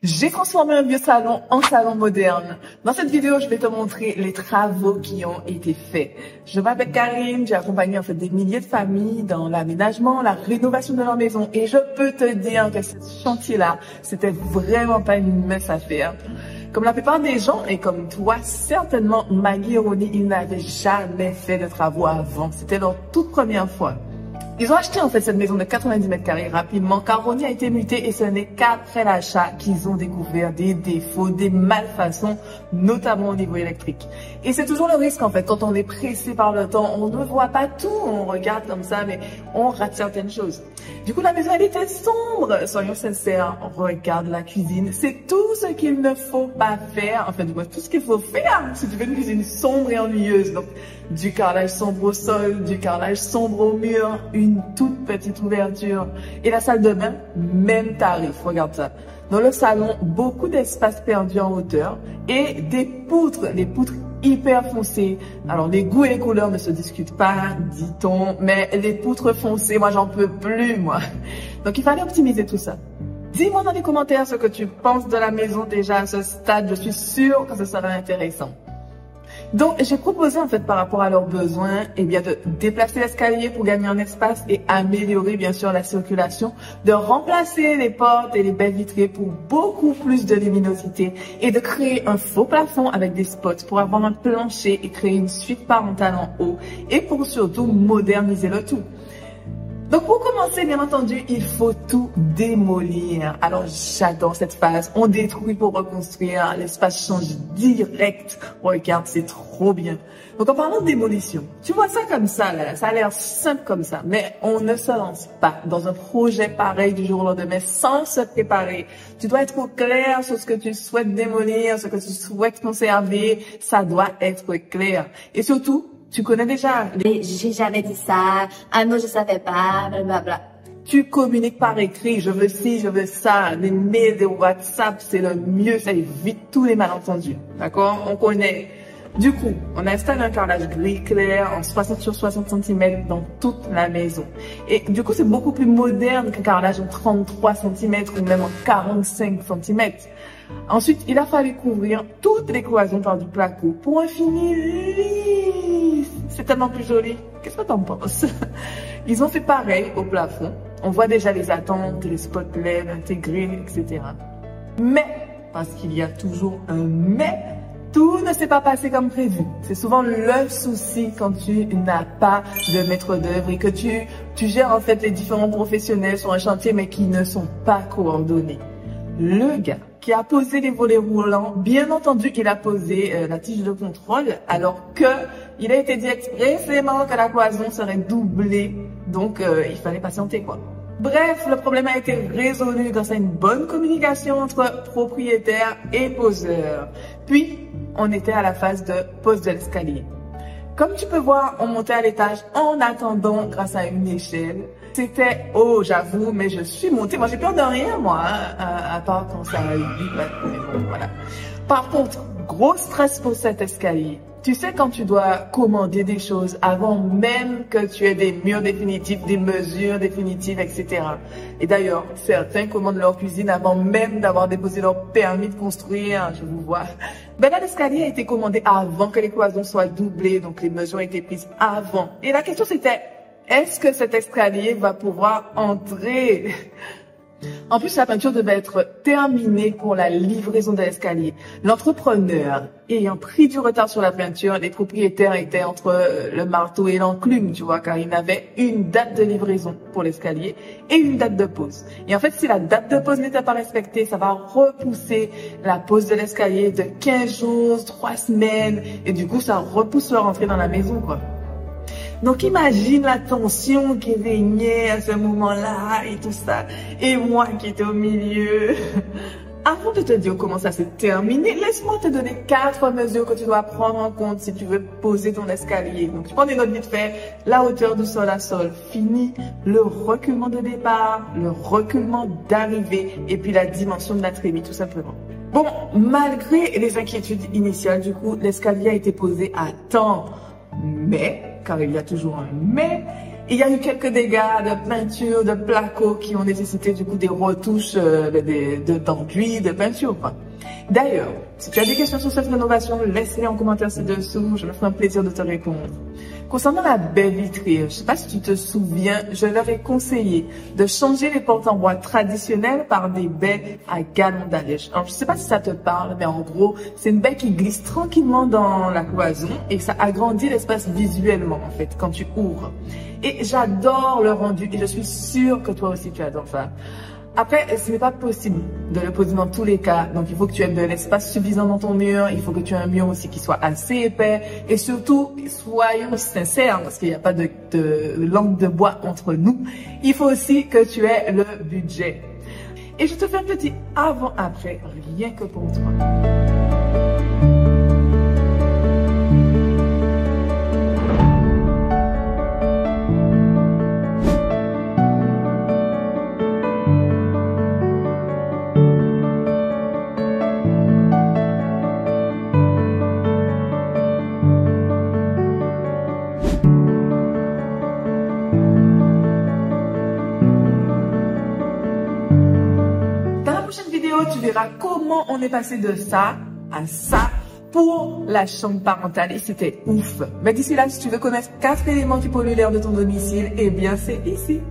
J'ai transformé un vieux salon en salon moderne. Dans cette vidéo, je vais te montrer les travaux qui ont été faits. Je m'appelle Karine, j'ai accompagné en fait des milliers de familles dans l'aménagement, la rénovation de leur maison et je peux te dire que ce chantier-là, c'était vraiment pas une mince affaire. Comme la plupart des gens et comme toi, certainement Maggie et Ronnie, ils n'avaient jamais fait de travaux avant. C'était leur toute première fois. Ils ont acheté en fait cette maison de 90 mètres carrés rapidement car Ronnie a été muté et ce n'est qu'après l'achat qu'ils ont découvert des défauts, des malfaçons, notamment au niveau électrique. Et c'est toujours le risque en fait, quand on est pressé par le temps, on ne voit pas tout, on regarde comme ça mais on rate certaines choses. Du coup la maison elle était sombre, soyons sincères, regarde la cuisine, c'est tout ce qu'il ne faut pas faire, enfin du moins tout ce qu'il faut faire si tu veux une cuisine sombre et ennuyeuse. Donc du carrelage sombre au sol, du carrelage sombre au mur, une toute petite ouverture. Et la salle de bain, même tarif, regarde ça. Dans le salon, beaucoup d'espace perdu en hauteur et des poutres, les poutres hyper foncées. Alors les goûts et les couleurs ne se discutent pas, dit-on, mais les poutres foncées, moi j'en peux plus, moi. Donc il fallait optimiser tout ça. Dis-moi dans les commentaires ce que tu penses de la maison déjà à ce stade, je suis sûre que ce sera intéressant. Donc, j'ai proposé en fait par rapport à leurs besoins, eh bien, de déplacer l'escalier pour gagner en espace et améliorer bien sûr la circulation, de remplacer les portes et les baies vitrées pour beaucoup plus de luminosité et de créer un faux plafond avec des spots pour avoir un plancher et créer une suite parentale en haut et pour surtout moderniser le tout. Donc pour commencer, bien entendu, il faut tout démolir. Alors j'adore cette phase. On détruit pour reconstruire. L'espace change direct. Regarde, c'est trop bien. Donc en parlant de démolition, tu vois ça comme ça, là, ça a l'air simple comme ça. Mais on ne se lance pas dans un projet pareil du jour au lendemain sans se préparer. Tu dois être au clair sur ce que tu souhaites démolir, ce que tu souhaites conserver. Ça doit être clair. Et surtout, tu connais déjà. J'ai jamais dit ça. Ah non, je savais pas. Blablabla. Tu communiques par écrit. Je veux ci, je veux ça. Les mails, des WhatsApp, c'est le mieux. Ça évite tous les malentendus. D'accord? On connaît. Du coup, on installe un carrelage gris clair en 60 sur 60 cm dans toute la maison. Et du coup, c'est beaucoup plus moderne qu'un carrelage en 33 cm ou même en 45 cm. Ensuite, il a fallu couvrir toutes les cloisons par du placo pour un fini lisse. C'est tellement plus joli. Qu'est-ce que t'en penses? Ils ont fait pareil au plafond. On voit déjà les attentes, les spots LED intégrés, etc. Mais, parce qu'il y a toujours un mais, tout ne s'est pas passé comme prévu. C'est souvent le souci quand tu n'as pas de maître d'œuvre et que tu gères en fait les différents professionnels sur un chantier mais qui ne sont pas coordonnés. Le gars qui a posé les volets roulants, bien entendu, il a posé la tige de contrôle, alors que il a été dit expressément que la cloison serait doublée, donc il fallait patienter quoi. Bref, le problème a été résolu grâce à une bonne communication entre propriétaire et poseur. Puis, on était à la phase de pose de l'escalier. Comme tu peux voir, on montait à l'étage en attendant grâce à une échelle. C'était, oh j'avoue, mais je suis montée. Moi j'ai peur de rien moi, hein, à part quand ça a eu, voilà. Par contre, gros stress pour cet escalier. Tu sais quand tu dois commander des choses avant même que tu aies des murs définitifs, des mesures définitives, etc. Et d'ailleurs, certains commandent leur cuisine avant même d'avoir déposé leur permis de construire, je vous vois. Ben là, l'escalier a été commandé avant que les cloisons soient doublées, donc les mesures ont été prises avant. Et la question c'était, est-ce que cet escalier va pouvoir entrer? En plus, la peinture devait être terminée pour la livraison de l'escalier. L'entrepreneur ayant pris du retard sur la peinture, les propriétaires étaient entre le marteau et l'enclume, tu vois, car ils avaient une date de livraison pour l'escalier et une date de pose. Et en fait, si la date de pose n'était pas respectée, ça va repousser la pose de l'escalier de 15 jours, 3 semaines, et du coup, ça repousse leur entrée dans la maison, quoi. Donc imagine la tension qui régnait à ce moment-là et tout ça. Et moi qui étais au milieu. Avant de te dire comment ça s'est terminé, laisse-moi te donner 4 mesures que tu dois prendre en compte si tu veux poser ton escalier. Donc tu prends des notes vite fait, la hauteur du sol à sol fini, le reculement de départ, le reculement d'arrivée et puis la dimension de la trémie tout simplement. Bon, malgré les inquiétudes initiales, du coup, l'escalier a été posé à temps. Mais, car il y a toujours un mais, Il y a eu quelques dégâts de peinture, de placo qui ont nécessité du coup des retouches d'enduit, de peinture. D'ailleurs, si tu as des questions sur cette rénovation, laisse-les en commentaire ci-dessous, je me ferai un plaisir de te répondre. Concernant la baie vitrée, je ne sais pas si tu te souviens, je leur ai conseillé de changer les portes en bois traditionnelles par des baies à galons d'allège. Alors, je ne sais pas si ça te parle, mais en gros, c'est une baie qui glisse tranquillement dans la cloison et ça agrandit l'espace visuellement, en fait, quand tu ouvres. Et j'adore le rendu et je suis sûre que toi aussi tu adores ça. Après, ce n'est pas possible de le poser dans tous les cas. Donc, il faut que tu aies de l'espace suffisant dans ton mur. Il faut que tu aies un mur aussi qui soit assez épais. Et surtout, soyons sincères, parce qu'il n'y a pas de langue de bois entre nous. Il faut aussi que tu aies le budget. Et je te fais un petit avant-après, rien que pour toi. Tu verras comment on est passé de ça à ça pour la chambre parentale et c'était ouf. Mais d'ici là, si tu veux connaître 4 éléments qui polluent l'air de ton domicile, eh bien c'est ici.